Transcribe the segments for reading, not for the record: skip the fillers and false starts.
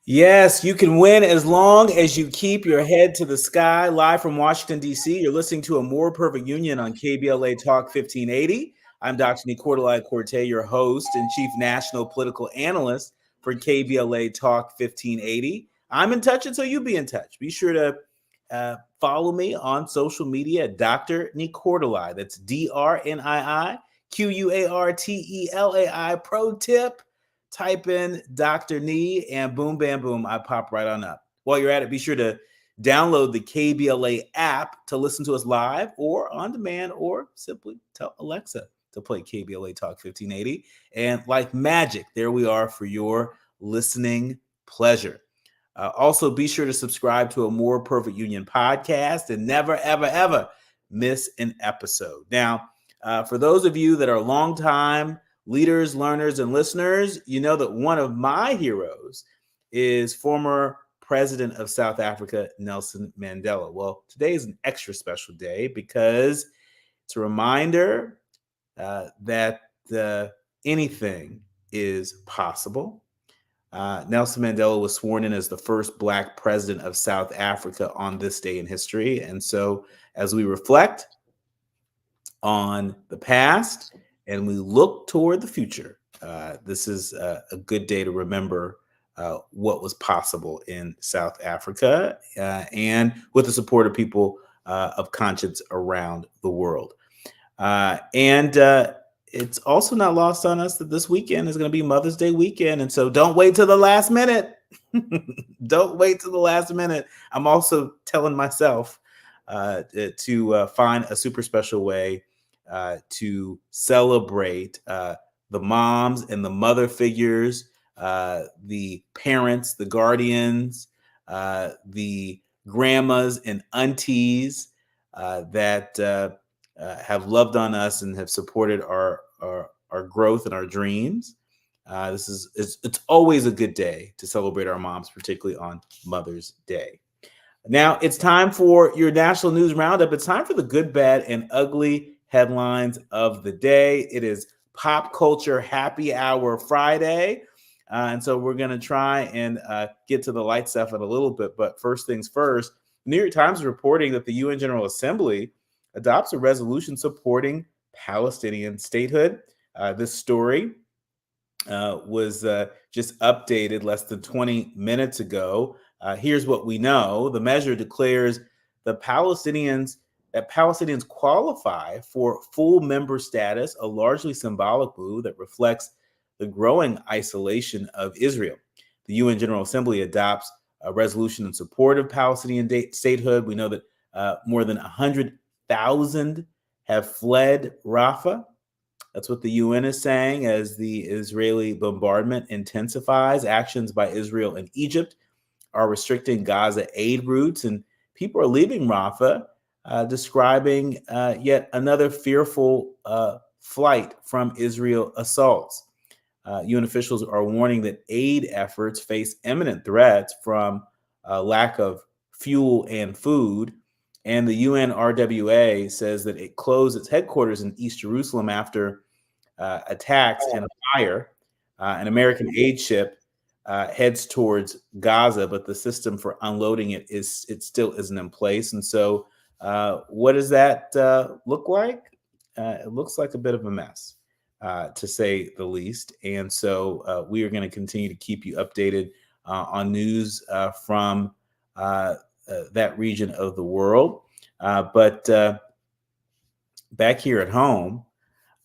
Yes, you can win as long as you keep your head to the sky. Live from Washington, D.C., you're listening to A More Perfect Union on KBLA Talk 1580. I'm Dr. Nii-Quartelai Quartey, your host and chief national political analyst for KBLA Talk 1580. I'm in touch until you be in touch. Be sure to follow me on social media at Dr. Nii-Quartelai. That's DrNiiQuartelai. Pro tip. Type in Dr. Nee and boom, bam, boom, I pop right on up. While you're at it, be sure to download the KBLA app to listen to us live or on demand, or simply tell Alexa to play KBLA Talk 1580. And like magic, there we are for your listening pleasure. Also, be sure to subscribe to A More Perfect Union podcast and never, ever, ever miss an episode. Now, for those of you that are longtime leaders, learners, and listeners, you know that one of my heroes is former president of South Africa, Nelson Mandela. Well, today is an extra special day because it's a reminder that anything is possible. Nelson Mandela was sworn in as the first Black president of South Africa on this day in history. And so as we reflect on the past and we look toward the future, this is a good day to remember what was possible in South Africa and with the support of people of conscience around the world. And it's also not lost on us that this weekend is going to be Mother's Day weekend. And so don't wait till the last minute. Don't wait till the last minute. I'm also telling myself to find a super special way to celebrate the moms and the mother figures, the parents, the guardians, the grandmas and aunties that have loved on us and have supported our growth and our dreams. It's always a good day to celebrate our moms, particularly on Mother's Day. Now it's time for your national news roundup. It's time for the good, bad, and ugly headlines of the day. It is Pop Culture Happy Hour Friday. And so we're going to try and get to the light stuff in a little bit. But first things first, the New York Times is reporting that the UN General Assembly adopts a resolution supporting Palestinian statehood. This story was just updated less than 20 minutes ago. Here's what we know. The measure declares that Palestinians qualify for full member status, a largely symbolic move that reflects the growing isolation of Israel. The UN General Assembly adopts a resolution in support of Palestinian statehood. We know that more than 100,000 have fled Rafah. That's what the UN is saying as the Israeli bombardment intensifies. Actions by Israel and Egypt are restricting Gaza aid routes, and people are leaving Rafah, describing yet another fearful flight from Israel assaults. UN officials are warning that aid efforts face imminent threats from lack of fuel and food. And the UN RWA says that it closed its headquarters in East Jerusalem after attacks and a fire. An American aid ship heads towards Gaza, but the system for unloading it still isn't in place. And so what does that look like? It looks like a bit of a mess, to say the least. And so we are going to continue to keep you updated on news from that region of the world. But back here at home,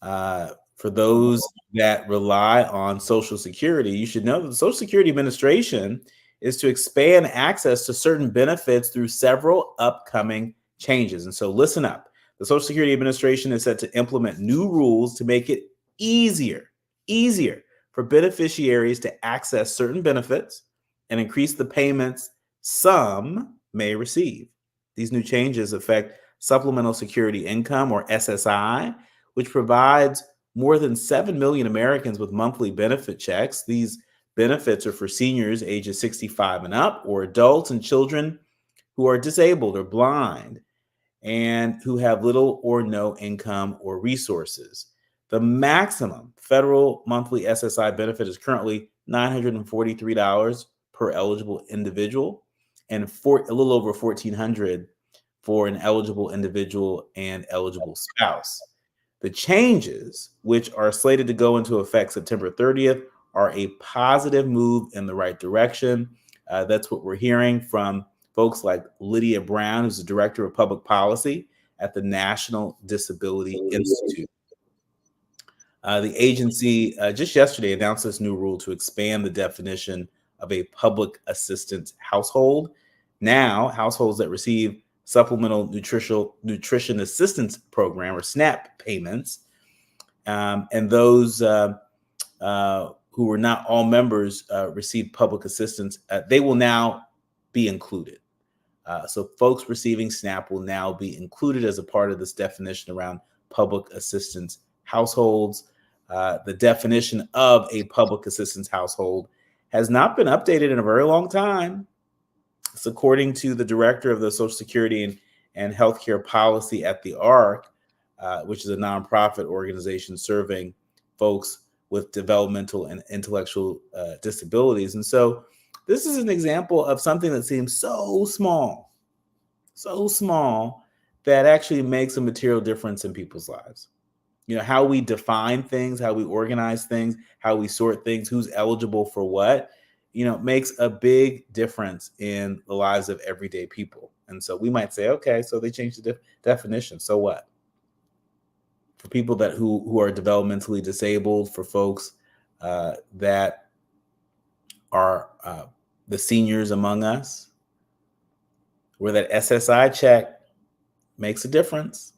for those that rely on Social Security, you should know that the Social Security Administration is to expand access to certain benefits through several upcoming changes. And so listen up. The Social Security Administration is set to implement new rules to make it easier for beneficiaries to access certain benefits and increase the payments some may receive. These new changes affect Supplemental Security Income, or SSI, which provides more than 7 million Americans with monthly benefit checks. These benefits are for seniors ages 65 and up, or adults and children who are disabled or blind and who have little or no income or resources. The maximum federal monthly SSI benefit is currently $943 per eligible individual, and a little over $1,400 for an eligible individual and eligible spouse. The changes, which are slated to go into effect September 30th, are a positive move in the right direction. That's what we're hearing from folks like Lydia Brown, who's the Director of Public Policy at the National Disability Institute. The agency just yesterday announced this new rule to expand the definition of a public assistance household. Now, households that receive Supplemental Nutrition Assistance Program, or SNAP payments, and those who were not all members receive public assistance, they will now be included. So folks receiving SNAP will now be included as a part of this definition around public assistance households. The definition of a public assistance household has not been updated in a very long time. It's according to the director of the Social Security and Healthcare Policy at the ARC, which is a nonprofit organization serving folks with developmental and intellectual disabilities. And so this is an example of something that seems so small that actually makes a material difference in people's lives. You know, how we define things, how we organize things, how we sort things, who's eligible for what, you know, makes a big difference in the lives of everyday people. And so we might say, okay, so they changed the definition. So what? For people who are developmentally disabled, for folks that are the seniors among us, where that SSI check makes a difference,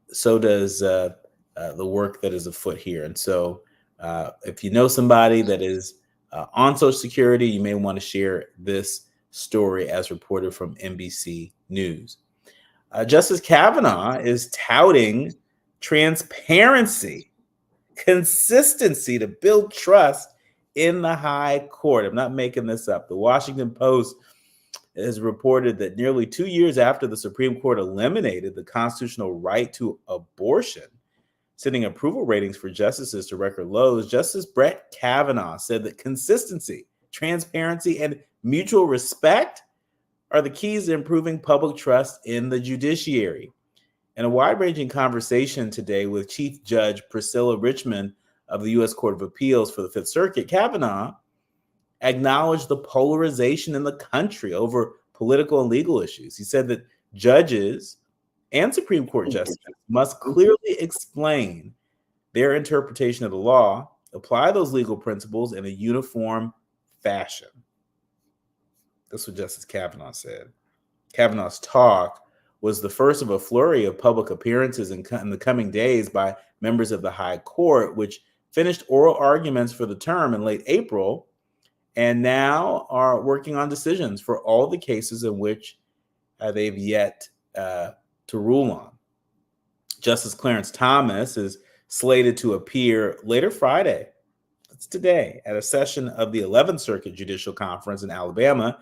so does the work that is afoot here. And so if you know somebody that is on Social Security, you may want to share this story as reported from NBC News. Justice Kavanaugh is touting transparency, consistency to build trust in the high court. I'm not making this up. The Washington Post has reported that nearly 2 years after the Supreme Court eliminated the constitutional right to abortion, sending approval ratings for justices to record lows, Justice Brett Kavanaugh said that consistency, transparency, and mutual respect are the keys to improving public trust in the judiciary. In a wide-ranging conversation today with Chief Judge Priscilla Richmond of the U.S. Court of Appeals for the Fifth Circuit, Kavanaugh acknowledged the polarization in the country over political and legal issues. He said that judges and Supreme Court justices must clearly explain their interpretation of the law, apply those legal principles in a uniform fashion. That's what Justice Kavanaugh said. Kavanaugh's talk was the first of a flurry of public appearances in the coming days by members of the High Court, which finished oral arguments for the term in late April and now are working on decisions for all the cases in which they've yet to rule on. Justice Clarence Thomas is slated to appear later Friday, that's today, at a session of the 11th Circuit Judicial Conference in Alabama.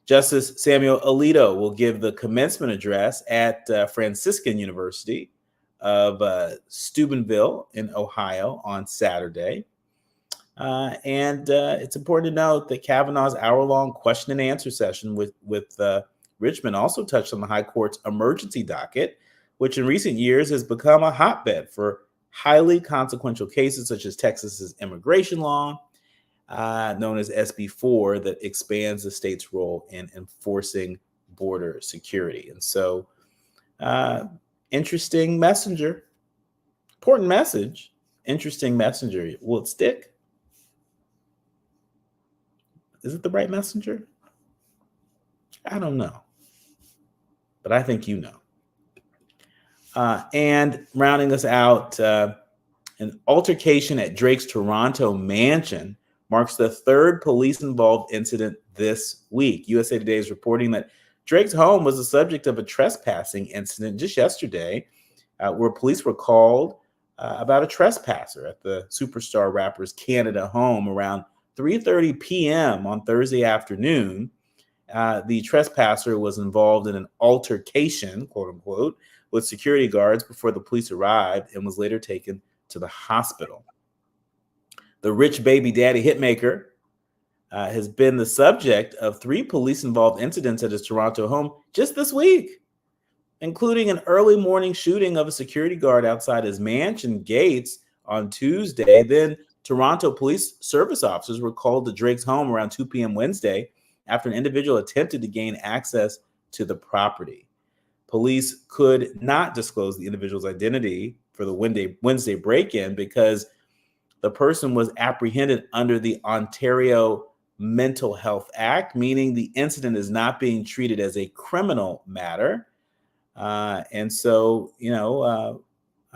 Justice Samuel Alito will give the commencement address at Franciscan University of Steubenville in Ohio on Saturday. And it's important to note that Kavanaugh's hour-long question and answer session with Richmond also touched on the High Court's emergency docket, which in recent years has become a hotbed for highly consequential cases such as Texas's immigration law, known as SB 4, that expands the state's role in enforcing border security. And so, interesting messenger, important message, interesting messenger. Will it stick? Is it the right messenger? I don't know, but I think you know. And rounding us out An altercation at Drake's Toronto mansion marks the third police-involved incident this week. USA Today is reporting that Drake's home was the subject of a trespassing incident just yesterday, where police were called about a trespasser at the superstar rapper's Canada home around 3:30 p.m. on Thursday afternoon. The trespasser was involved in an altercation, quote unquote, with security guards before the police arrived and was later taken to the hospital. The rich baby daddy hitmaker has been the subject of 3 police-involved incidents at his Toronto home just this week, including an early morning shooting of a security guard outside his mansion gates on Tuesday. Then Toronto police service officers were called to Drake's home around 2 p.m. Wednesday after an individual attempted to gain access to the property. Police could not disclose the individual's identity for the Wednesday break-in because the person was apprehended under the Ontario Mental Health Act, meaning the incident is not being treated as a criminal matter. And so, I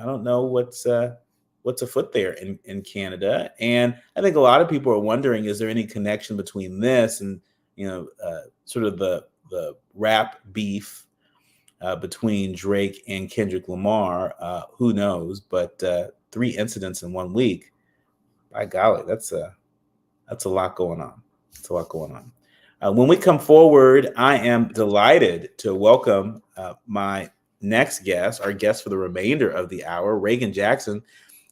don't know what's afoot there in Canada. And I think a lot of people are wondering, is there any connection between this and, sort of the rap beef between Drake and Kendrick Lamar? Who knows? But 3 incidents in 1 week, by golly, that's a lot going on. It's a lot going on. When we come forward, I am delighted to welcome my next guest, our guest for the remainder of the hour, Reagan Jackson.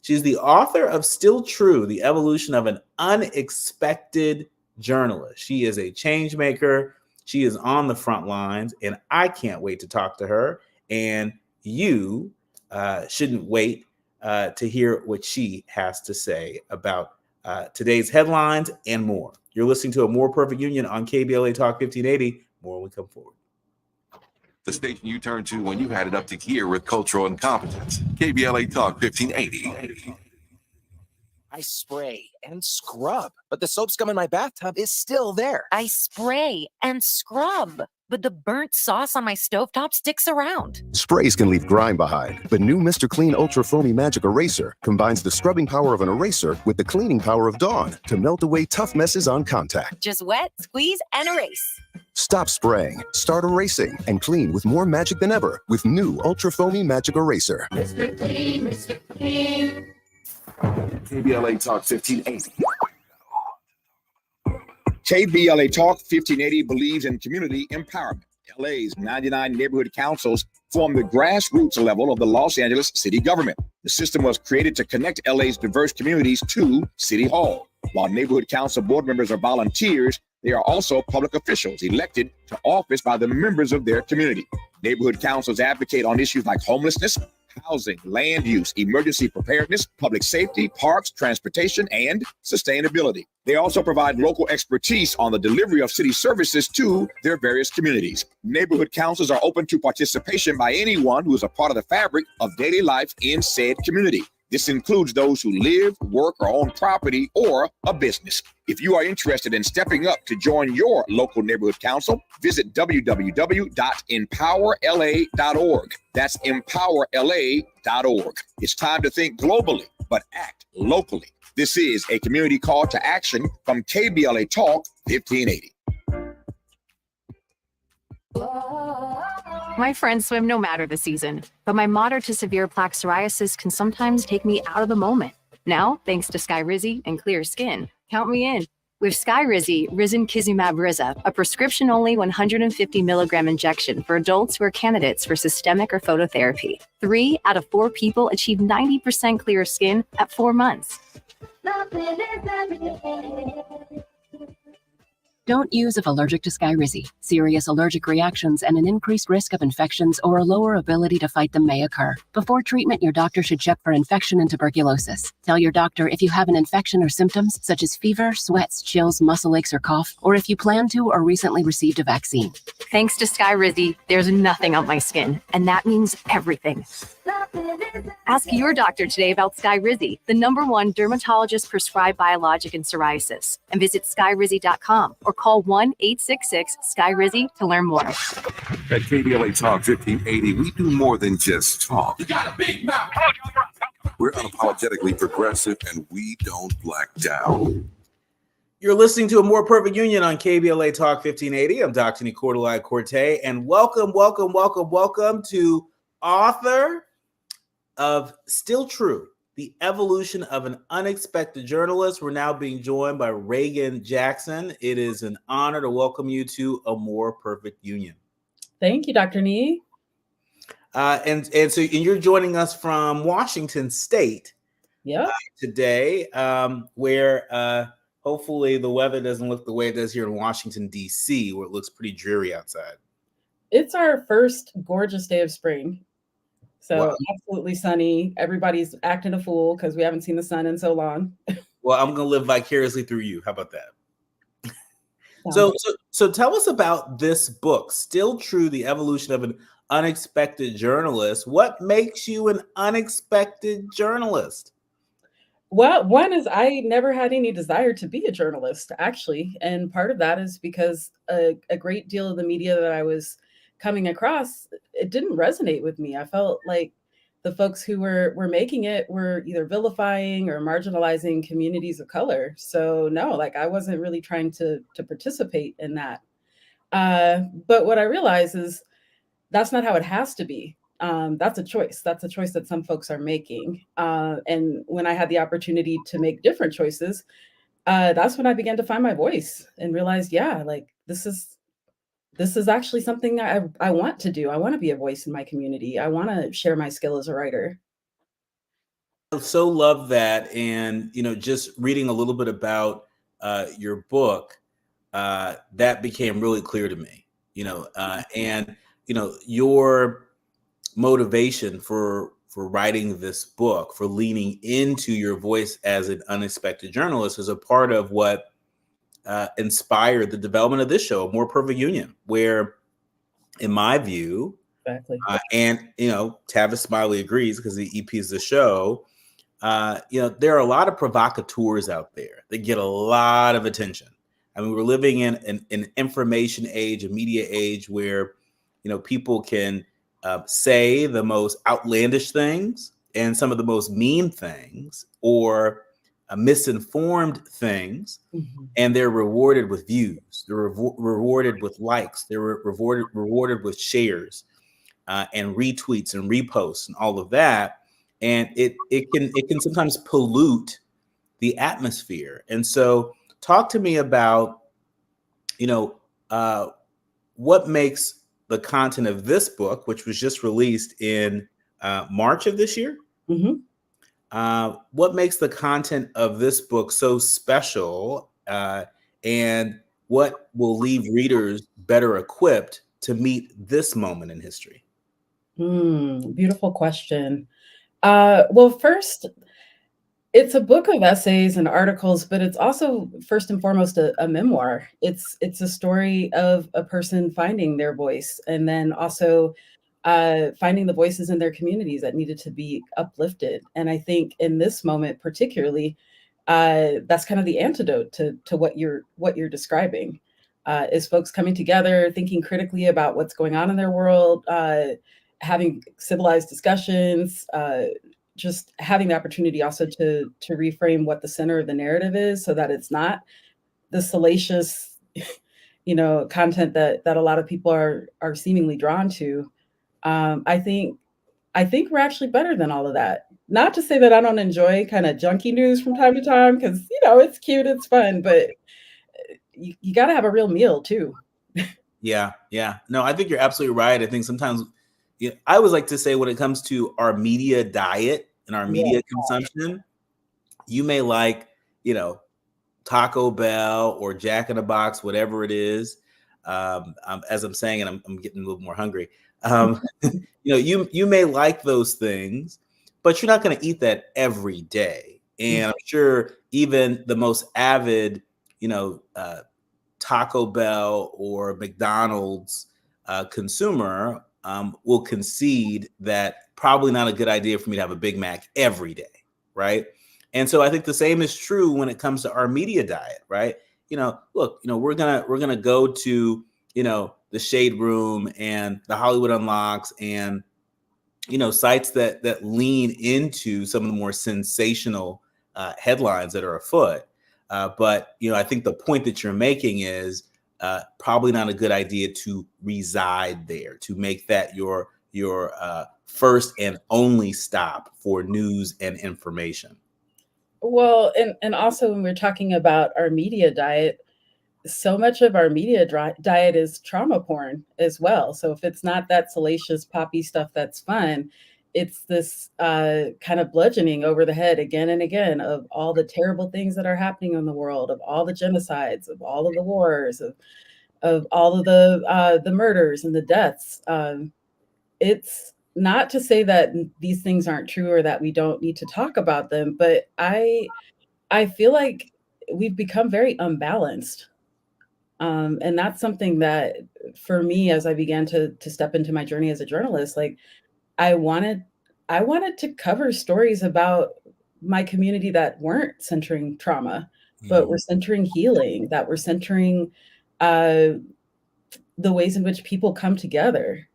She's the author of Still True, The Evolution of an Unexpected Journalist. She is a change maker. She is on the front lines, and I can't wait to talk to her. And you shouldn't wait to hear what she has to say about today's headlines and more. You're listening to A More Perfect Union on KBLA Talk 1580. More when we come forward. The station you turn to when you had it up to gear with cultural incompetence. KBLA Talk 1580. I spray and scrub, but the soap scum in my bathtub is still there. I spray and scrub, but the burnt sauce on my stovetop sticks around. Sprays can leave grime behind, but new Mr. Clean Ultra Foamy Magic Eraser combines the scrubbing power of an eraser with the cleaning power of Dawn to melt away tough messes on contact. Just wet, squeeze, and erase. Stop spraying, start erasing, and clean with more magic than ever with new Ultra Foamy Magic Eraser. Mr. Clean, Mr. Clean. KBLA Talk 1580. KBLA Talk 1580 believes in community empowerment. LA's 99 neighborhood councils form the grassroots level of the Los Angeles city government. The system was created to connect LA's diverse communities to City Hall. While neighborhood council board members are volunteers, they are also public officials elected to office by the members of their community. Neighborhood councils advocate on issues like homelessness, housing, land use, emergency preparedness, public safety, parks, transportation, and sustainability. They also provide local expertise on the delivery of city services to their various communities. Neighborhood councils are open to participation by anyone who is a part of the fabric of daily life in said community. This includes those who live, work, or own property or a business. If you are interested in stepping up to join your local neighborhood council, visit www.empowerla.org. That's empowerla.org. It's time to think globally, but act locally. This is a community call to action from KBLA Talk 1580. My friends swim no matter the season, but my moderate to severe plaque psoriasis can sometimes take me out of the moment. Now, thanks to Skyrizi and clear skin, count me in. With Skyrizi, Risankizumab Riza, a prescription-only 150 milligram injection for adults who are candidates for systemic or phototherapy. 3 out of 4 people achieve 90% clear skin at 4 months. Don't use if allergic to Skyrizi. Serious allergic reactions and an increased risk of infections or a lower ability to fight them may occur. Before treatment, your doctor should check for infection and tuberculosis. Tell your doctor if you have an infection or symptoms such as fever, sweats, chills, muscle aches, or cough, or if you plan to or recently received a vaccine. Thanks to Skyrizi, there's nothing on my skin, and that means everything. Ask your doctor today about Skyrizi, the #1 dermatologist prescribed biologic in psoriasis, and visit skyrizi.com or call 1-866-SKYRIZI to learn more. At KBLA Talk 1580, we do more than just talk. You got a big mouth. We're unapologetically progressive and we don't black down. You're listening to A More Perfect Union on KBLA Talk 1580. I'm Dr. Nii-Quartelai Quartey, and welcome to author of Still True, The Evolution of an Unexpected Journalist. We're now being joined by Reagan Jackson. It is an honor to welcome you to A More Perfect Union. Thank you, Dr. Nee. And you're joining us from Washington State today, where hopefully the weather doesn't look the way it does here in Washington, D.C., where it looks pretty dreary outside. It's our first gorgeous day of spring. So wow. Absolutely sunny. Everybody's acting a fool because we haven't seen the sun in so long. Well, I'm going to live vicariously through you. How about that? So tell us about this book, Still True, The Evolution of an Unexpected Journalist. What makes you an unexpected journalist? Well, one is I never had any desire to be a journalist, actually. And part of that is because a great deal of the media that I was coming across, it didn't resonate with me. I felt like the folks who were making it were either vilifying or marginalizing communities of color. So no, like I wasn't really trying to participate in that. But what I realized is that's not how it has to be. That's a choice. That's a choice that some folks are making. And when I had the opportunity to make different choices, that's when I began to find my voice and realized, like this is actually something I want to do. I want to be a voice in my community. I want to share my skill as a writer. I so love that. And, just reading a little bit about your book, that became really clear to me, and, your motivation for writing this book, for leaning into your voice as an unexpected journalist is a part of what inspired the development of this show, A More Perfect Union, where, in my view, exactly. And Tavis Smiley agrees because he EPs the show. There are a lot of provocateurs out there that get a lot of attention. I mean, we're living in an information age, a media age where people can say the most outlandish things and some of the most mean things or misinformed things, and they're rewarded with views. They're rewarded with likes. They're rewarded with shares and retweets and reposts and all of that. And it can sometimes pollute the atmosphere. And so, talk to me about what makes the content of this book, which was just released in March of this year. What makes the content of this book so special, and what will leave readers better equipped to meet this moment in history? Beautiful question. Well, first, it's a book of essays and articles, but it's also first and foremost a memoir. It's a story of a person finding their voice and then also finding the voices in their communities that needed to be uplifted. And I think in this moment particularly, that's kind of the antidote to what you're describing, is folks coming together, thinking critically about what's going on in their world, having civilized discussions, just having the opportunity also to reframe what the center of the narrative is so that it's not the salacious, content that a lot of people are seemingly drawn to. I think we're actually better than all of that. Not to say that I don't enjoy kind of junky news from time to time, because, it's cute, it's fun, but you got to have a real meal too. Yeah. No, I think you're absolutely right. I think sometimes I always like to say when it comes to our media diet and our media consumption, you may like, Taco Bell or Jack in the Box, whatever it is. As I'm saying, and I'm getting a little more hungry. You may like those things, but you're not going to eat that every day. And I'm sure even the most avid, Taco Bell or McDonald's consumer will concede that probably not a good idea for me to have a Big Mac every day, right? And so I think the same is true when it comes to our media diet, right? Look, we're gonna go to the Shade Room and the Hollywood Unlocks and sites that lean into some of the more sensational headlines that are afoot. But I think the point that you're making is probably not a good idea to reside there, to make that your first and only stop for news and information. Well, and also when we're talking about our media diet, so much of our media diet is trauma porn as well. So if it's not that salacious poppy stuff that's fun, it's this kind of bludgeoning over the head again and again of all the terrible things that are happening in the world, of all the genocides, of all of the wars, of all of the murders and the deaths. It's not to say that these things aren't true or that we don't need to talk about them, but I feel like we've become very unbalanced. And that's something that for me, as I began to step into my journey as a journalist, like I wanted to cover stories about my community that weren't centering trauma, but were centering healing, that were centering the ways in which people come together.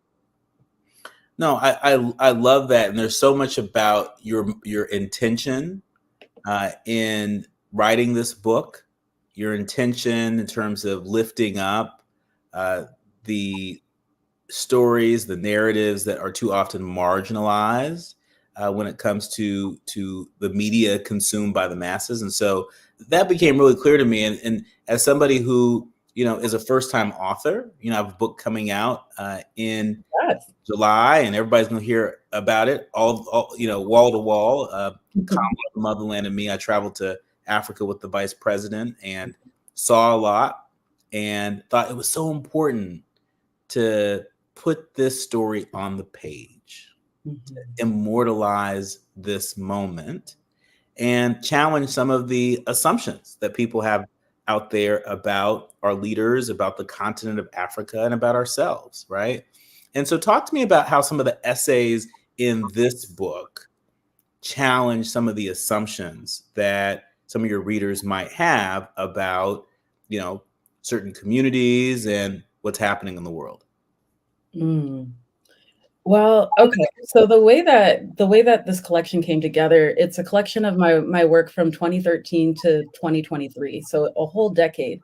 No, I love that, and there's so much about your intention in writing this book, your intention in terms of lifting up the stories, the narratives that are too often marginalized when it comes to the media consumed by the masses. And so that became really clear to me. And as somebody who, is a first-time author, I have a book coming out in July, and everybody's going to hear about it all wall to wall. Kamala, the Motherland, and Me. I traveled to Africa with the vice president and saw a lot and thought it was so important to put this story on the page, to immortalize this moment and challenge some of the assumptions that people have out there about our leaders, about the continent of Africa, and about ourselves, right? And so talk to me about how some of the essays in this book challenge some of the assumptions that some of your readers might have about, certain communities and what's happening in the world. Well, okay. So the way that this collection came together, it's a collection of my work from 2013 to 2023, so a whole decade.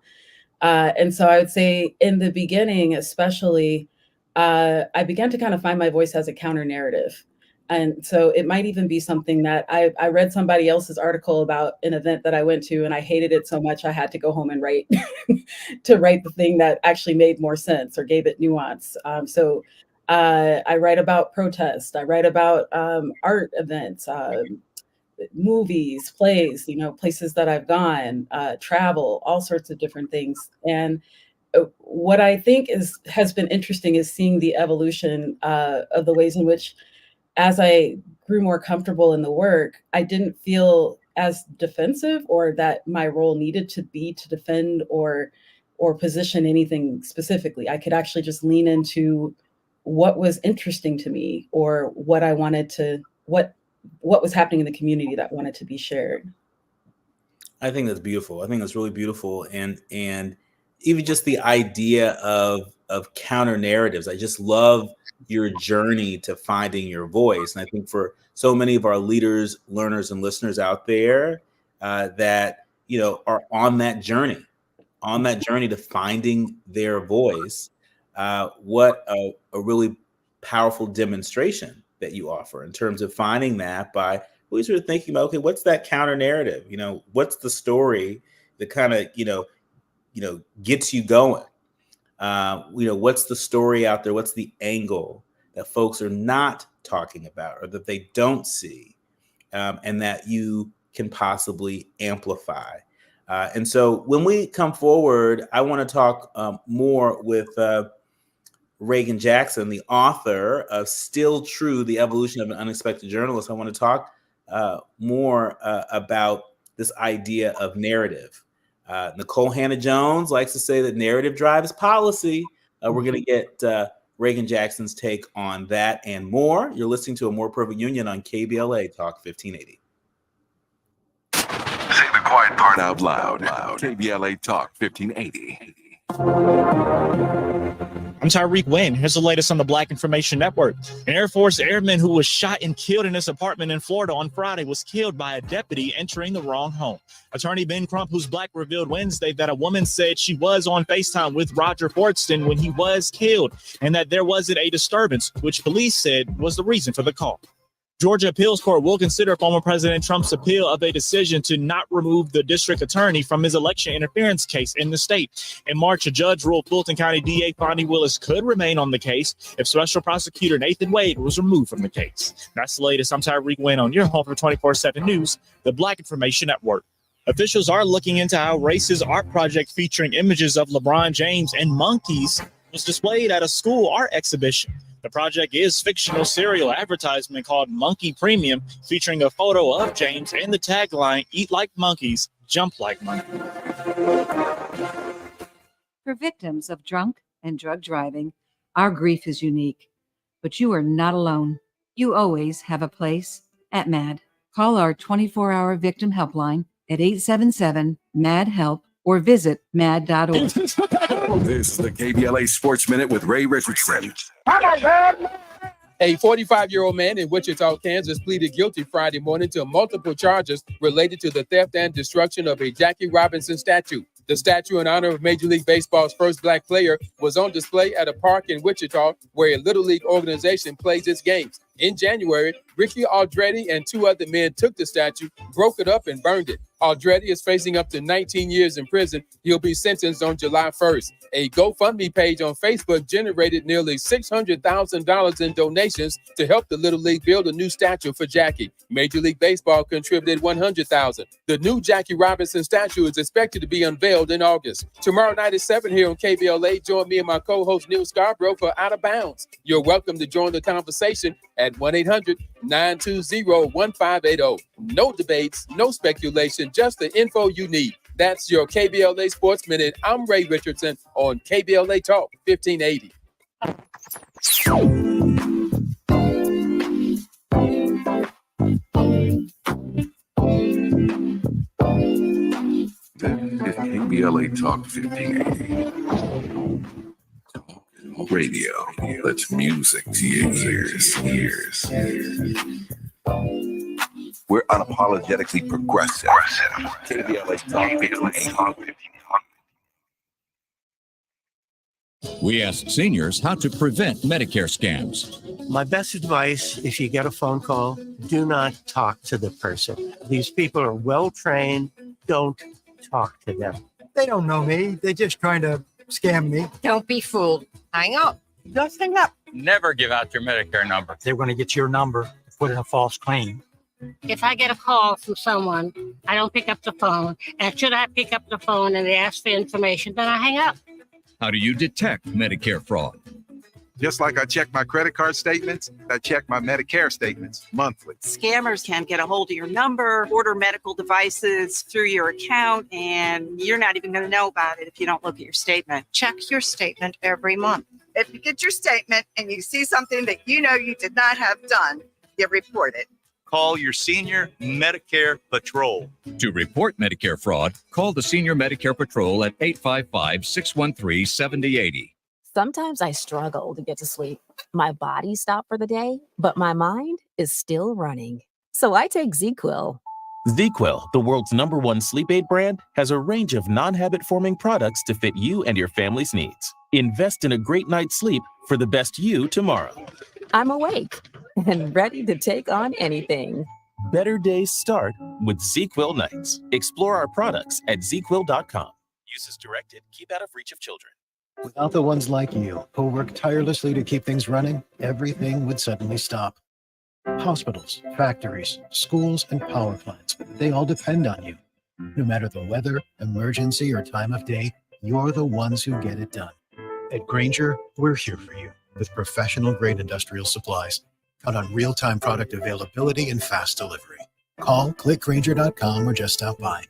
And so I would say in the beginning, especially, I began to kind of find my voice as a counter narrative. And so it might even be something that I read somebody else's article about an event that I went to, and I hated it so much I had to go home and write to write the thing that actually made more sense or gave it nuance. So I write about protest. I write about art events, movies, plays, places that I've gone, travel, all sorts of different things. And what I think has been interesting is seeing the evolution of the ways in which, as I grew more comfortable in the work, I didn't feel as defensive or that my role needed to be to defend or position anything specifically. I could actually just lean into what was interesting to me or what I wanted to, what was happening in the community that wanted to be shared. I think that's beautiful. I think that's really beautiful. And even just the idea of counter narratives. I just love your journey to finding your voice. And I think for so many of our leaders, learners, and listeners out there that, are on that journey to finding their voice, what a really powerful demonstration that you offer in terms of finding that by really sort of thinking about, okay, what's that counter narrative? What's the story that kind of, gets you going? What's the story out there? What's the angle that folks are not talking about or that they don't see, and that you can possibly amplify? And so when we come forward, I want to talk more with Reagan Jackson, the author of Still True, The Evolution of an Unexpected Journalist. I want to talk more about this idea of narrative. Nicole Hannah-Jones likes to say that narrative drives policy. We're going to get Reagan Jackson's take on that and more. You're listening to A More Perfect Union on KBLA Talk 1580. Say the quiet part out loud. KBLA Talk 1580. I'm Tyreek Wynn. Here's the latest on the Black Information Network. An Air Force airman who was shot and killed in his apartment in Florida on Friday was killed by a deputy entering the wrong home. Attorney Ben Crump, who's Black, revealed Wednesday that a woman said she was on FaceTime with Roger Fortston when he was killed and that there wasn't a disturbance, which police said was the reason for the call. Georgia Appeals Court will consider former President Trump's appeal of a decision to not remove the district attorney from his election interference case in the state. In March, a judge ruled Fulton County DA Fonnie Willis could remain on the case if Special Prosecutor Nathan Wade was removed from the case. That's the latest. I'm Tyreek Wynn on your home for 24/7 News, the Black Information Network. Officials are looking into how Race's art project featuring images of LeBron James and monkeys was displayed at a school art exhibition. The project is fictional serial advertisement called Monkey Premium, featuring a photo of James and the tagline, "Eat like monkeys, jump like monkeys." For victims of drunk and drug driving, our grief is unique, but you are not alone. You always have a place at MAD. Call our 24-hour victim helpline at 877-MAD-HELP or visit mad.org. This is the KBLA Sports Minute with Ray Richardson. A 45-year-old man in Wichita, Kansas pleaded guilty Friday morning to multiple charges related to the theft and destruction of a Jackie Robinson statue. The statue in honor of Major League Baseball's first black player was on display at a park in Wichita where a Little League organization plays its games. In January, Ricky Aldretti and two other men took the statue, broke it up, and burned it. Aldretti is facing up to 19 years in prison. He'll be sentenced on July 1st. A GoFundMe page on Facebook generated nearly $600,000 in donations to help the Little League build a new statue for Jackie. Major League Baseball contributed $100,000. The new Jackie Robinson statue is expected to be unveiled in August. Tomorrow night at 7 here on KBLA, join me and my co-host Neil Scarborough for Out of Bounds. You're welcome to join the conversation at 1-800-920-1580. No debates, no speculation, just the info you need. That's your KBLA Sports Minute. I'm Ray Richardson on KBLA Talk 1580. This is KBLA Talk 1580. Radio. That's music to your ears. We're unapologetically progressive. KBLA Talk 1580. We asked seniors how to prevent Medicare scams. My best advice, if you get a phone call, do not talk to the person. These people are well trained. Don't talk to them. They don't know me. They're just trying to scam me. Don't be fooled. Hang up. Just hang up. Never give out your Medicare number. They're going to get your number, put in a false claim. If I get a call from someone, I don't pick up the phone. And should I pick up the phone and they ask for information, then I hang up. How do you detect Medicare fraud? Just like I check my credit card statements, I check my Medicare statements monthly. Scammers can get a hold of your number, order medical devices through your account, and you're not even going to know about it if you don't look at your statement. Check your statement every month. If you get your statement and you see something that you know you did not have done, you report it. Call your senior Medicare Patrol. To report Medicare fraud, call the Senior Medicare Patrol at 855-613-7080. Sometimes I struggle to get to sleep. My body stopped for the day, but my mind is still running. So I take ZQuil. ZQuil, the world's #1 sleep aid brand, has a range of non-habit-forming products to fit you and your family's needs. Invest in a great night's sleep for the best you tomorrow. I'm awake and ready to take on anything. Better days start with ZQuil nights. Explore our products at ZQuil.com. Use as directed. Keep out of reach of children. Without the ones like you, who work tirelessly to keep things running, everything would suddenly stop. Hospitals, factories, schools, and power plants, they all depend on you. No matter the weather, emergency, or time of day, you're the ones who get it done. At Grainger, we're here for you with professional-grade industrial supplies. Count on real-time product availability and fast delivery. Call, click Grainger.com, or just stop by.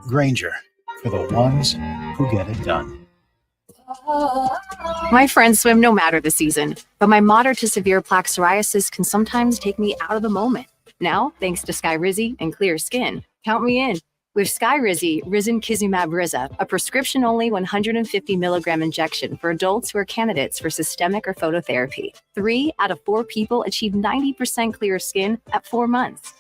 Grainger, for the ones who get it done. My friends swim no matter the season, but my moderate to severe plaque psoriasis can sometimes take me out of the moment. Now, thanks to Skyrizi and Clear Skin, count me in. With Skyrizi Risankizumab Riza, a prescription-only 150 milligram injection for adults who are candidates for systemic or phototherapy. 3 out of 4 people achieve 90% clear skin at 4 months.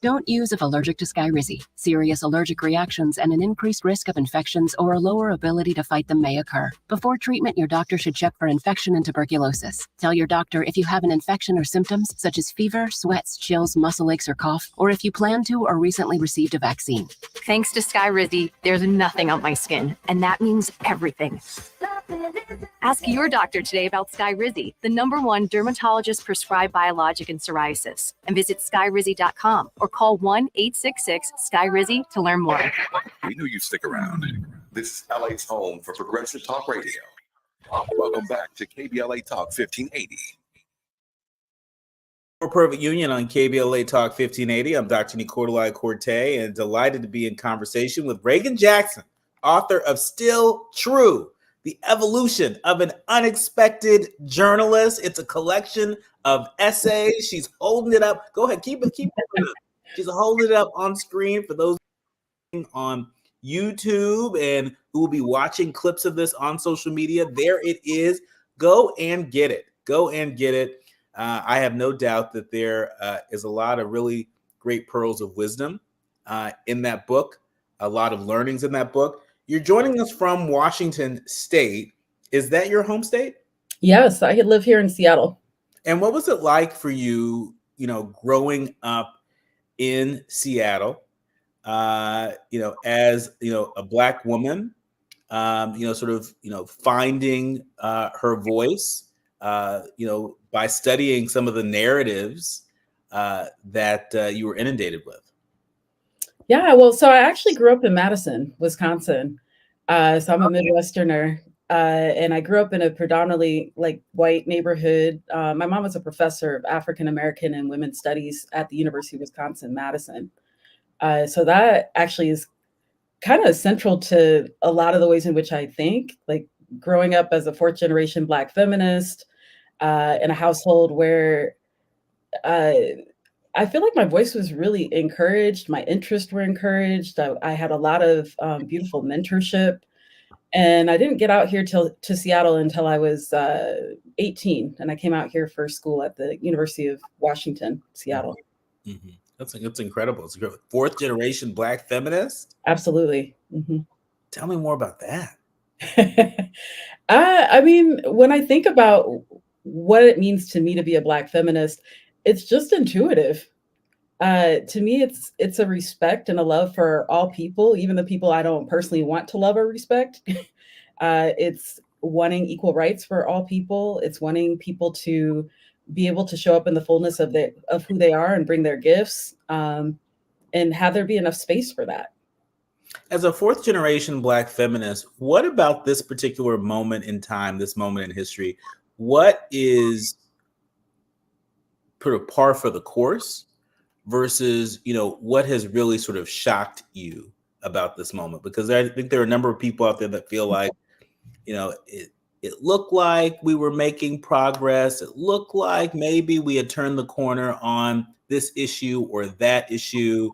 Don't use if allergic to Skyrizi. Serious allergic reactions and an increased risk of infections or a lower ability to fight them may occur. Before treatment, your doctor should check for infection and tuberculosis. Tell your doctor if you have an infection or symptoms such as fever, sweats, chills, muscle aches, or cough, or if you plan to or recently received a vaccine. Thanks to Skyrizi, there's nothing on my skin, and that means everything. Ask your doctor today about Skyrizi, the #1 dermatologist-prescribed biologic in psoriasis, and visit skyrizi.com or call 1-866-SKYRIZI to learn more. We knew you'd stick around. This is LA's home for progressive talk radio. Welcome back to KBLA Talk 1580. For Perfect Union on KBLA Talk 1580, I'm Dr. Nii-Quartelai Quartey, and delighted to be in conversation with Reagan Jackson, author of Still True, The Evolution of an Unexpected Journalist. It's a collection of essays. She's holding it up. Go ahead, keep it. She's holding it up on screen for those on YouTube and who will be watching clips of this on social media. There it is. Go and get it. Go and get it. I have no doubt that there is a lot of really great pearls of wisdom in that book, a lot of learnings in that book. You're joining us from Washington State. Is that your home state? Yes, I live here in Seattle. And what was it like for you, growing up in Seattle, as, a Black woman, finding her voice, by studying some of the narratives that you were inundated with? Yeah, well, so I actually grew up in Madison, Wisconsin. So I'm a Midwesterner, and I grew up in a predominantly white neighborhood. My mom was a professor of African American and women's studies at the University of Wisconsin-Madison. So that actually is kind of central to a lot of the ways in which I think, like growing up as a 4th generation Black feminist in a household where I feel like my voice was really encouraged. My interests were encouraged. I had a lot of beautiful mentorship. And I didn't get out here to Seattle until I was 18. And I came out here for school at the University of Washington, Seattle. Mm-hmm. That's incredible. It's a 4th generation Black feminist. Absolutely. Mm-hmm. Tell me more about that. I mean, when I think about what it means to me to be a Black feminist, it's just intuitive. To me, it's a respect and a love for all people, even the people I don't personally want to love or respect. It's wanting equal rights for all people. It's wanting people to be able to show up in the fullness of who they are and bring their gifts, and have there be enough space for that. As a 4th generation Black feminist, what about this particular moment in time, this moment in history, what is sort of par for the course versus, what has really sort of shocked you about this moment? Because I think there are a number of people out there that feel like, it looked like we were making progress. It looked like maybe we had turned the corner on this issue or that issue,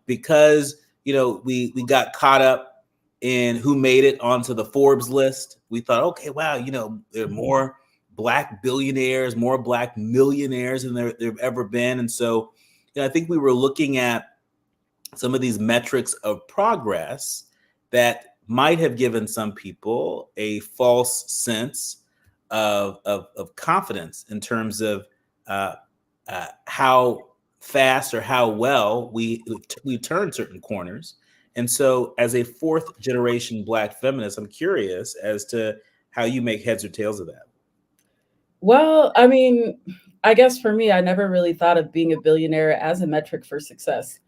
because, we got caught up in who made it onto the Forbes list. We thought, okay, wow, there are more Black billionaires, more Black millionaires than there have ever been. And so, I think we were looking at some of these metrics of progress that might have given some people a false sense of confidence in terms of how fast or how well we turn certain corners. And so, as a 4th generation Black feminist, I'm curious as to how you make heads or tails of that. Well, I mean, I guess for me, I never really thought of being a billionaire as a metric for success.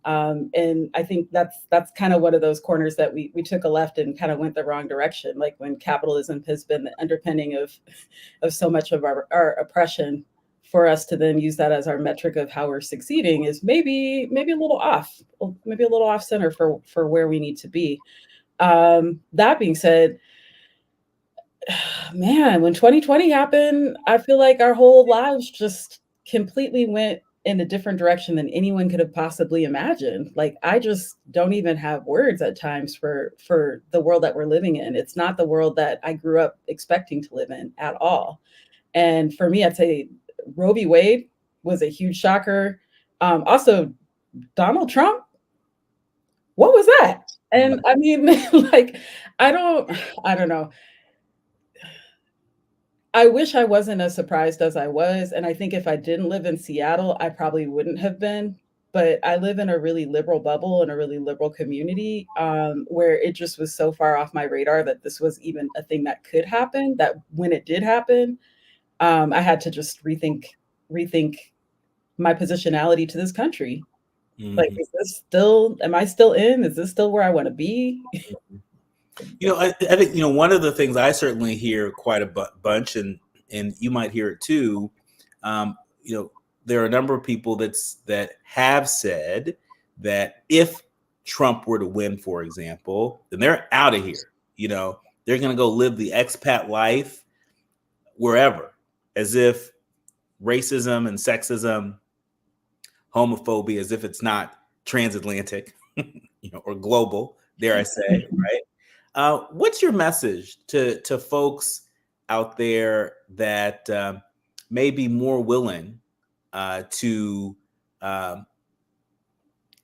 And I think that's kind of one of those corners that we took a left and kind of went the wrong direction. Like when capitalism has been the underpinning of so much of our oppression, for us to then use that as our metric of how we're succeeding is maybe a little off, maybe a little off center for where we need to be. That being said, man, when 2020 happened, I feel like our whole lives just completely went in a different direction than anyone could have possibly imagined. Like, I just don't even have words at times for the world that we're living in. It's not the world that I grew up expecting to live in at all. And for me, I'd say Roe v. Wade was a huge shocker. Also, Donald Trump, what was that? And I mean, like, I don't know. I wish I wasn't as surprised as I was, and I think if I didn't live in Seattle, I probably wouldn't have been. But I live in a really liberal bubble and a really liberal community, where it just was so far off my radar that this was even a thing that could happen. That when it did happen, I had to just rethink my positionality to this country. Like, is this still? Am I still in? Is this still where I want to be? I think one of the things I certainly hear quite a bunch, and you might hear it too. There are a number of people that have said that if Trump were to win, for example, then they're out of here. They're going to go live the expat life wherever, as if racism and sexism, homophobia, as if it's not transatlantic, or global, dare I say, right? What's your message to folks out there that may be more willing to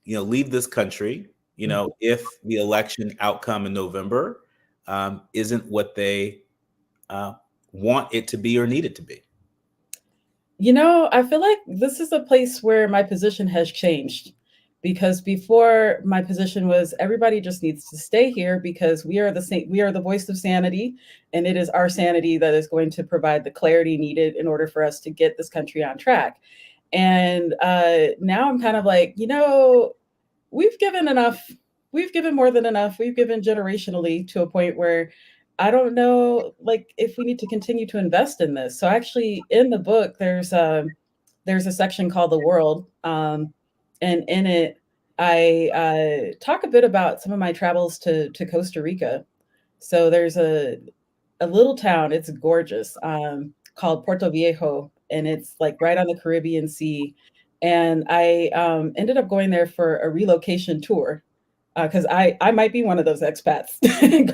leave this country, if the election outcome in November isn't what they want it to be or need it to be? I feel like this is a place where my position has changed, because before my position was everybody just needs to stay here because we are the voice of sanity, and it is our sanity that is going to provide the clarity needed in order for us to get this country on track. And now I'm kind of like, we've given enough. We've given more than enough. We've given generationally to a point where I don't know, like, if we need to continue to invest in this. So actually, in the book, there's a section called "The World," and in it, I talk a bit about some of my travels to Costa Rica. So there's a little town. It's gorgeous, called Puerto Viejo, and it's like right on the Caribbean Sea. And I ended up going there for a relocation tour, because I might be one of those expats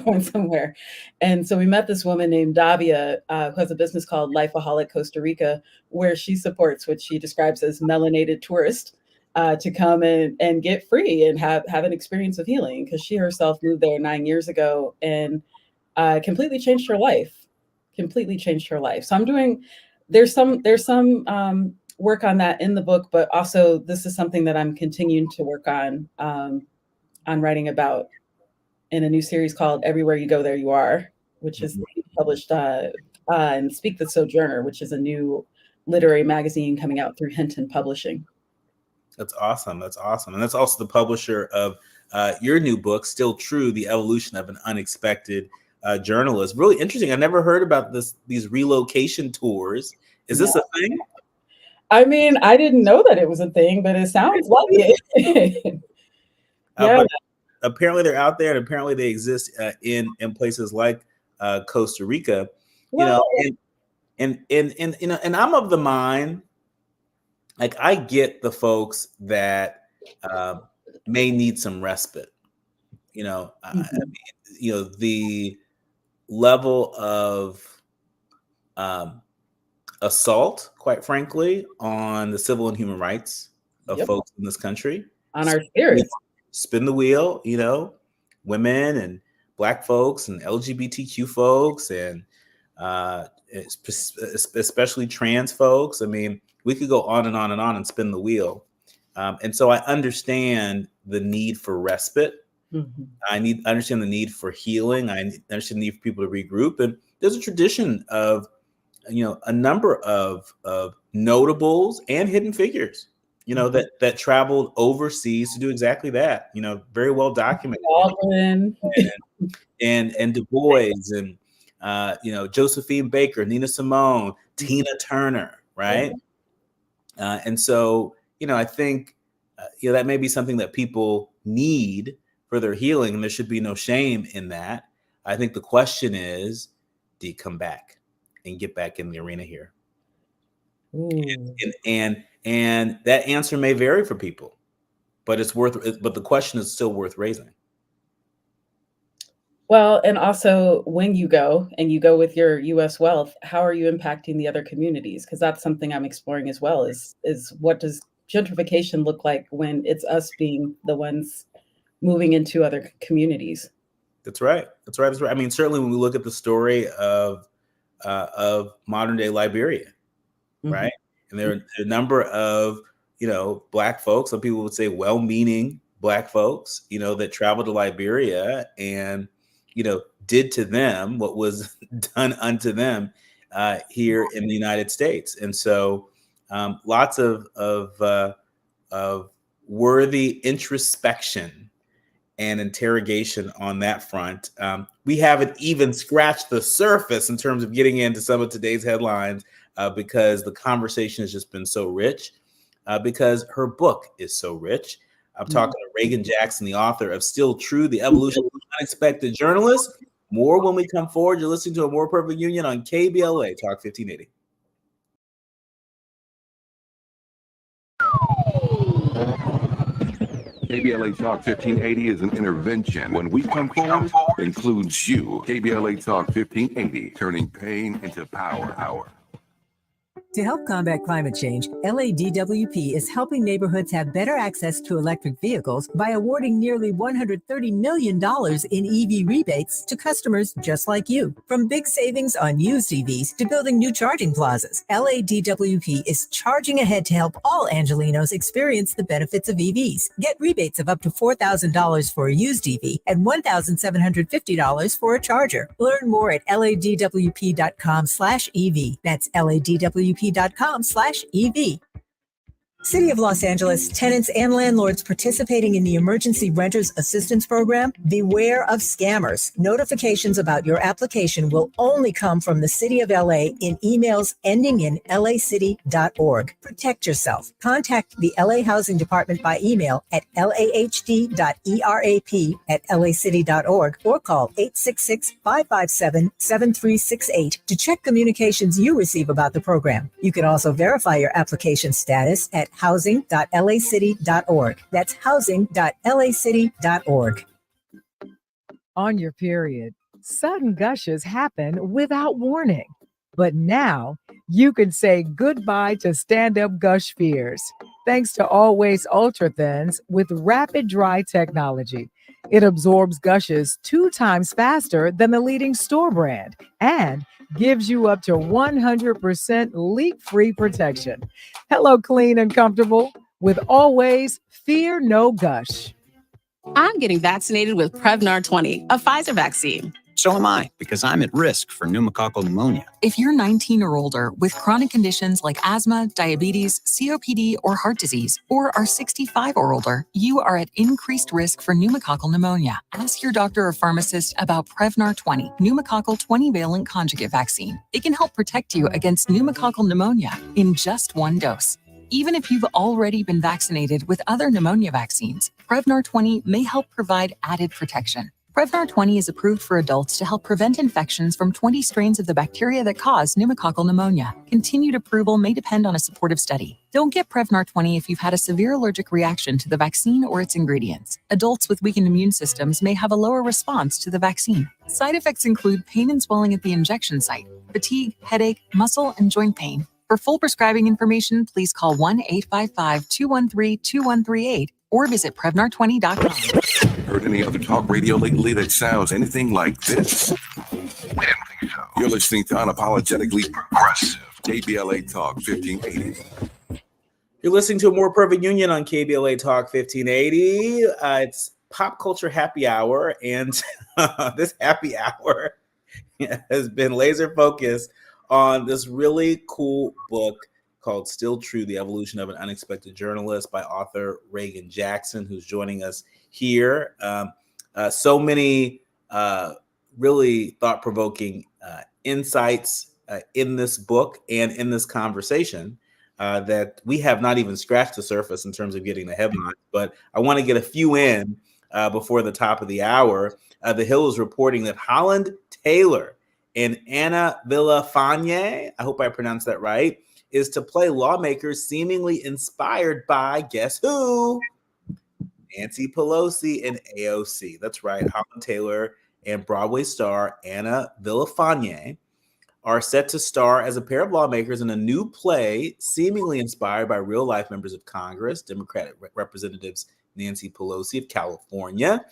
going somewhere. And so we met this woman named Davia, who has a business called Lifeaholic Costa Rica, where she supports what she describes as melanated tourists to come and get free and have an experience of healing, because she herself moved there 9 years ago and completely changed her life. Completely changed her life. So there's some work on that in the book, but also this is something that I'm continuing to work on writing about in a new series called Everywhere You Go, There You Are, which is published in Speak the Sojourner, which is a new literary magazine coming out through Hinton Publishing. That's awesome. That's awesome. And that's also the publisher of your new book, Still True, The Evolution of an Unexpected Journalist. Really interesting. I never heard about these relocation tours. Is this a thing? I mean, I didn't know that it was a thing, but it sounds like it. Yeah. But apparently they're out there, and apparently they exist in places like Costa Rica. And I'm of the mind, like, I get the folks that may need some respite. I mean, the level of assault, quite frankly, on the civil and human rights of folks in this country, on our spirits. Spin the wheel, women and Black folks and LGBTQ folks and especially trans folks. I mean, we could go on and on and on and spin the wheel. And so I understand the need for respite. Mm-hmm. I understand the need for healing. I understand the need for people to regroup. And there's a tradition of, a number of notables and hidden figures, that traveled overseas to do exactly that. Very well documented. And Du Bois and Josephine Baker, Nina Simone, Tina Turner, right? And so I think that may be something that people need for their healing, and there should be no shame in that. I think the question is, do you come back and get back in the arena here? And that answer may vary for people, but but the question is still worth raising. Well, and also when you go with your US wealth, how are you impacting the other communities? Because that's something I'm exploring as well, is what does gentrification look like when it's us being the ones moving into other communities? That's right. That's right. That's right. I mean, certainly when we look at the story of modern day Liberia, right? And there are a number of, Black folks, some people would say well-meaning Black folks, that traveled to Liberia and, did to them what was done unto them here in the United States. And so lots of worthy introspection and interrogation on that front. We haven't even scratched the surface in terms of getting into some of today's headlines because the conversation has just been so rich, because her book is so rich. I'm talking to Reagan Jackson, the author of Still True, The Evolution of Unexpected Journalist. More when we come forward. You're listening to A More Perfect Union on KBLA Talk 1580. KBLA Talk 1580 is an intervention. When we come forward, includes you. KBLA Talk 1580, turning pain into power. To help combat climate change, LADWP is helping neighborhoods have better access to electric vehicles by awarding nearly $130 million in EV rebates to customers just like you. From big savings on used EVs to building new charging plazas, LADWP is charging ahead to help all Angelenos experience the benefits of EVs. Get rebates of up to $4,000 for a used EV and $1,750 for a charger. Learn more at ladwp.com/EV. That's ladwp.com/EV. City of Los Angeles tenants and landlords participating in the Emergency Renters Assistance Program, beware of scammers. Notifications about your application will only come from the City of LA in emails ending in lacity.org. Protect yourself. Contact the LA Housing Department by email at lahd.erap@lacity.org or call 866-557-7368 to check communications you receive about the program. You can also verify your application status at housing.lacity.org. That's housing.lacity.org. On your period, sudden gushes happen without warning. But now you can say goodbye to stand-up gush fears thanks to Always Ultra Thins with rapid dry technology. It absorbs gushes 2 times faster than the leading store brand and gives you up to 100% leak-free protection. Hello, clean and comfortable with Always Fear No Gush. I'm getting vaccinated with Prevnar 20, a Pfizer vaccine. So am I, because I'm at risk for pneumococcal pneumonia. If you're 19 or older with chronic conditions like asthma, diabetes, COPD, or heart disease, or are 65 or older, you are at increased risk for pneumococcal pneumonia. Ask your doctor or pharmacist about Prevnar 20, pneumococcal 20-valent conjugate vaccine. It can help protect you against pneumococcal pneumonia in just 1 dose. Even if you've already been vaccinated with other pneumonia vaccines, Prevnar 20 may help provide added protection. Prevnar 20 is approved for adults to help prevent infections from 20 strains of the bacteria that cause pneumococcal pneumonia. Continued approval may depend on a supportive study. Don't get Prevnar 20 if you've had a severe allergic reaction to the vaccine or its ingredients. Adults with weakened immune systems may have a lower response to the vaccine. Side effects include pain and swelling at the injection site, fatigue, headache, muscle, and joint pain. For full prescribing information, please call 1-855-213-2138 or visit Prevnar20.com. Heard any other talk radio lately that sounds anything like this? We didn't think so. You're listening to Unapologetically Progressive, KBLA Talk 1580. You're listening to A More Perfect Union on KBLA Talk 1580. It's Pop Culture Happy Hour, and this happy hour has been laser focused on this really cool book called Still True, The Evolution of an Unexpected Journalist by author Reagan Jackson, who's joining us here. So many really thought-provoking insights in this book and in this conversation that we have not even scratched the surface in terms of getting the headlines, but I want to get a few in before the top of the hour. The Hill is reporting that Holland Taylor and Anna Villafañe, I hope I pronounced that right, is to play lawmakers seemingly inspired by, guess who? Nancy Pelosi and AOC. That's right. Holland Taylor and Broadway star Anna Villafane are set to star as a pair of lawmakers in a new play seemingly inspired by real-life members of Congress, Democratic Representatives Nancy Pelosi of California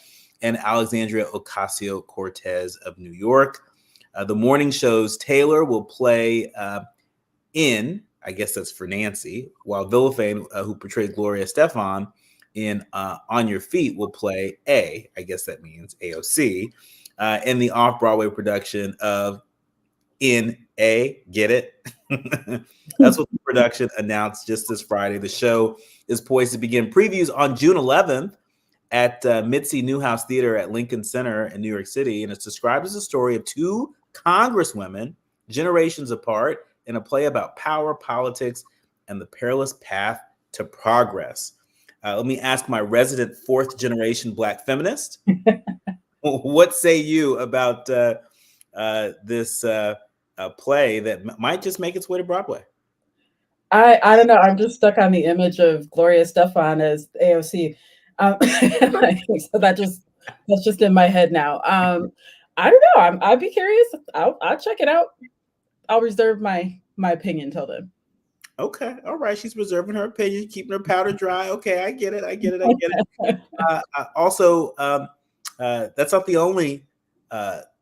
and Alexandria Ocasio-Cortez of New York. The morning show's Taylor will play in, I guess that's for Nancy, while Villafane, who portrays Gloria Estefan in On Your Feet, will play I guess that means AOC, in the off-Broadway production of In A, get it? That's what the production announced just this Friday. The show is poised to begin previews on June 11th at Mitzi Newhouse Theater at Lincoln Center in New York City, and it's described as a story of two congresswomen generations apart in a play about power, politics, and the perilous path to progress. Let me ask my resident fourth generation Black feminist, what say you about this play that might just make its way to Broadway? I don't know. I'm just stuck on the image of Gloria Estefan as AOC. So that's just in my head now. I don't know. I'd be curious. I'll check it out. I'll reserve my opinion till then. Okay, all right. She's reserving her opinion, keeping her powder dry. Okay, I get it. Also, that's not the only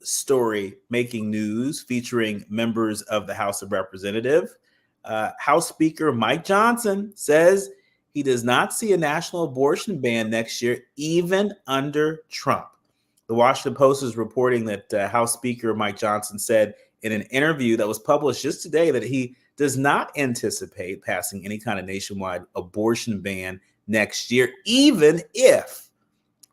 story making news featuring members of the House of Representatives. House Speaker Mike Johnson says he does not see a national abortion ban next year, even under Trump. The Washington Post is reporting that House Speaker Mike Johnson said in an interview that was published just today that he does not anticipate passing any kind of nationwide abortion ban next year, even if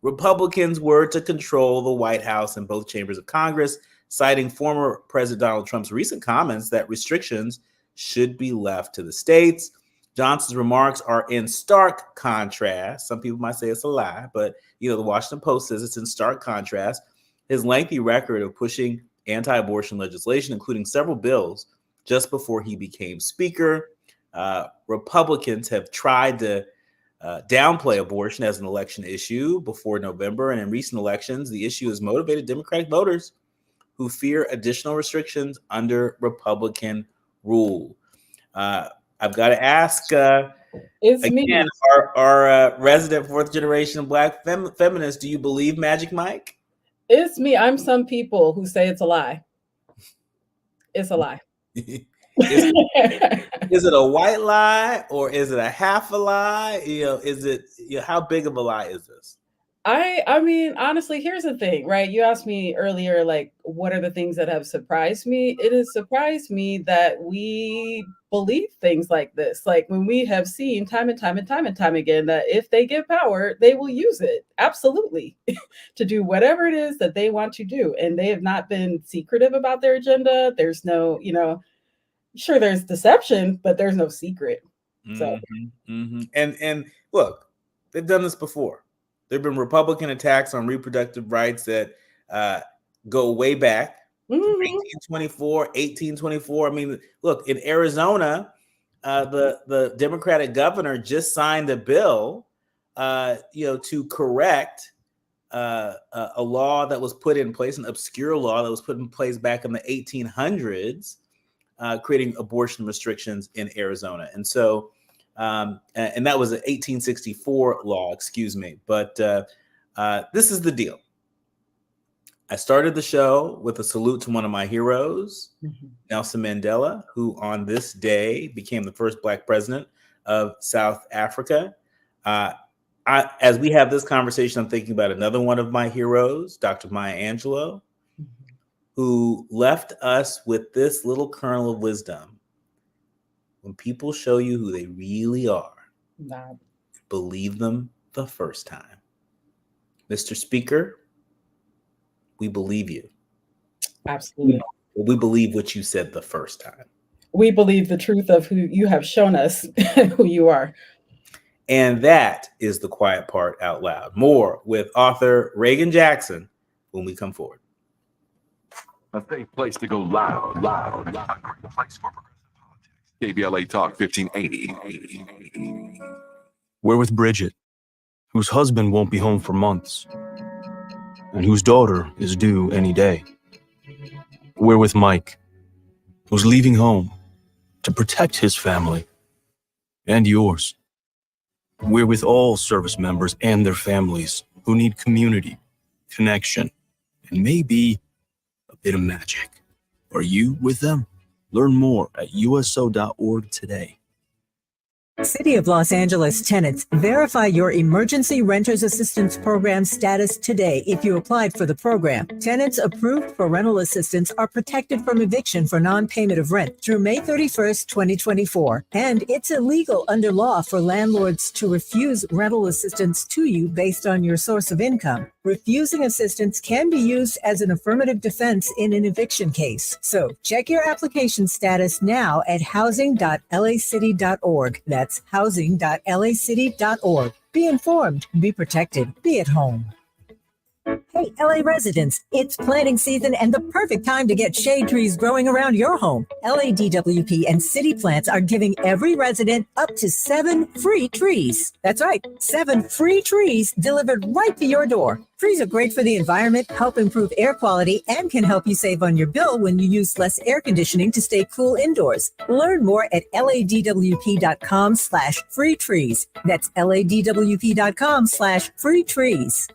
Republicans were to control the White House and both chambers of Congress, citing former President Donald Trump's recent comments that restrictions should be left to the states. Johnson's remarks are in stark contrast. Some people might say it's a lie, but the Washington Post says it's in stark contrast. His lengthy record of pushing anti-abortion legislation, including several bills, just before he became speaker. Republicans have tried to downplay abortion as an election issue before November, and in recent elections, the issue has motivated Democratic voters who fear additional restrictions under Republican rule. I've got to ask again, our resident fourth generation Black feminist, do you believe Magic Mike? It's me. I'm some people who say it's a lie. It's a lie. Is it a white lie or is it a half a lie? Is it how big of a lie is this? I mean, honestly, here's the thing, right? You asked me earlier, like, what are the things that have surprised me? It has surprised me that we believe things like this. Like when we have seen time and time again that if they get power, they will use it absolutely to do whatever it is that they want to do. And they have not been secretive about their agenda. There's no, sure, there's deception, but there's no secret. So, And look, they've done this before. There have been Republican attacks on reproductive rights that go way back to 1824, 1824. I mean, look, in Arizona, the Democratic governor just signed a bill, to correct a law that was put in place, an obscure law that was put in place back in the 1800s, creating abortion restrictions in Arizona. And so, and that was an 1864 law, excuse me. But this is the deal. I started the show with a salute to one of my heroes, Nelson Mandela, who on this day became the first Black president of South Africa. As we have this conversation, I'm thinking about another one of my heroes, Dr. Maya Angelou, who left us with this little kernel of wisdom. When people show you who they really are, believe them the first time. Mr. Speaker, we believe you. Absolutely. We believe what you said the first time. We believe the truth of who you have shown us who you are. And that is the quiet part out loud. More with author Reagan Jackson when we come forward. A safe place to go loud. A great place for progressive politics. KBLA Talk 1580. We're with Bridget, whose husband won't be home for months, and whose daughter is due any day. We're with Mike, who's leaving home to protect his family and yours. We're with all service members and their families who need community, connection, and maybe a bit of magic. Are you with them? Learn more at uso.org today. City of Los Angeles tenants, verify your emergency renters assistance program status today if you applied for the program. Tenants approved for rental assistance are protected from eviction for non-payment of rent through May 31st, 2024. And it's illegal under law for landlords to refuse rental assistance to you based on your source of income. Refusing assistance can be used as an affirmative defense in an eviction case. So check your application status now at housing.lacity.org. That's housing.lacity.org. Be informed, be protected, be at home. Hey, LA residents, it's planting season and the perfect time to get shade trees growing around your home. LADWP and City Plants are giving every resident up to 7 free trees. That's right, 7 free trees delivered right to your door. Trees are great for the environment, help improve air quality, and can help you save on your bill when you use less air conditioning to stay cool indoors. Learn more at ladwp.com/free trees. That's ladwp.com/free trees.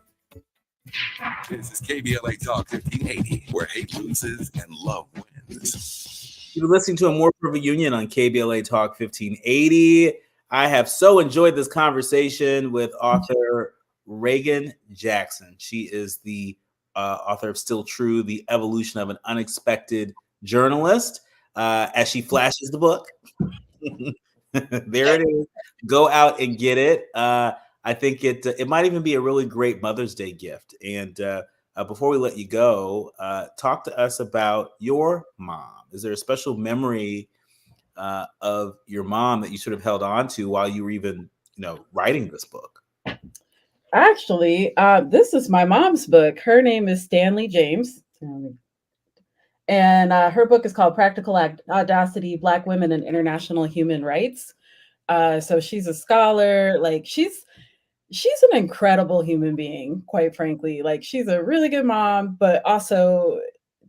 This is KBLA Talk 1580, where hate loses and love wins. You're listening to a More Perfect Union on KBLA Talk 1580. I have so enjoyed this conversation with author Reagan Jackson. She is the author of Still True, The Evolution of an Unexpected Journalist. As she flashes the book. There it is. Go out and get it. I think it might even be a really great Mother's Day gift. And before we let you go, talk to us about your mom. Is there a special memory of your mom that you sort of held on to while you were even, writing this book? Actually, this is my mom's book. Her name is Stanley James. And her book is called Practical Audacity, Black Women and International Human Rights. So she's a scholar. Like she's an incredible human being, quite frankly. Like she's a really good mom, but also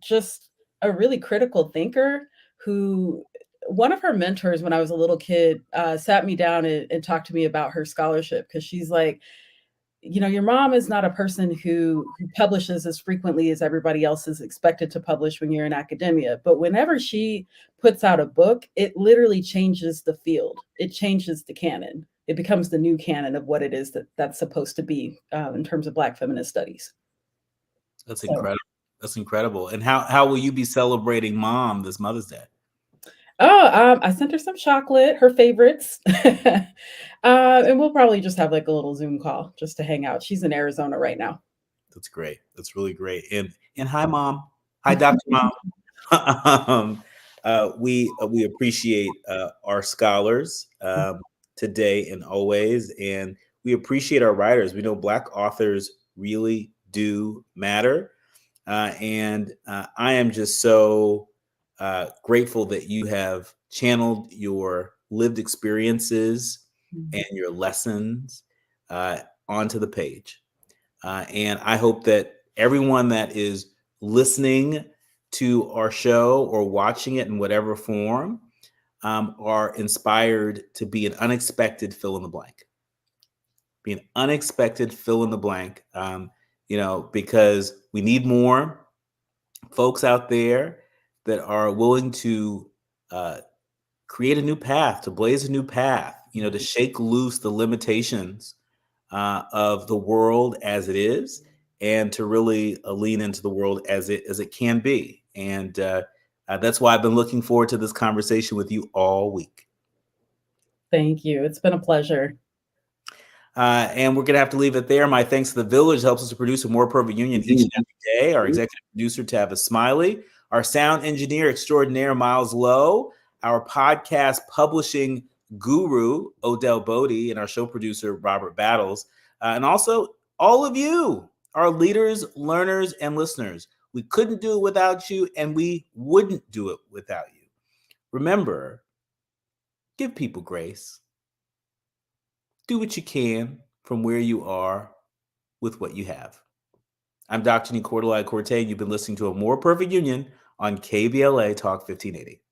just a really critical thinker who one of her mentors when I was a little kid sat me down and talked to me about her scholarship. Cause she's like, your mom is not a person who publishes as frequently as everybody else is expected to publish when you're in academia. But whenever she puts out a book, it literally changes the field. It changes the canon. It becomes the new canon of what it is that's supposed to be in terms of Black feminist studies. That's incredible. That's incredible. And how will you be celebrating Mom this Mother's Day? I sent her some chocolate, her favorites. And we'll probably just have like a little Zoom call just to hang out. She's in Arizona right now. That's great. That's really great. And hi, Mom. Hi, Dr. Mom. We appreciate our scholars today and always, and we appreciate our writers. We know Black authors really do matter, and I am just so grateful that you have channeled your lived experiences and your lessons onto the page. And I hope that everyone that is listening to our show or watching it in whatever form are inspired to be an unexpected fill in the blank. Be an unexpected fill in the blank, because we need more folks out there that are willing to create a new path, to blaze a new path, to shake loose the limitations of the world as it is, and to really lean into the world as it can be. And that's why I've been looking forward to this conversation with you all week. Thank you. It's been a pleasure. And we're going to have to leave it there. My thanks to the Village helps us to produce a More Perfect Union each and every day. Our executive producer, Tavis Smiley. Our sound engineer extraordinaire, Miles Lowe. Our podcast publishing guru, Odell Bodie. And our show producer, Robert Battles. And also all of you, our leaders, learners, and listeners. We couldn't do it without you, and we wouldn't do it without you. Remember, Give people grace. Do what you can from where you are with what you have. I'm Dr. Nii-Quartelai Quartey. You've been listening to A More Perfect Union on KBLA Talk 1580.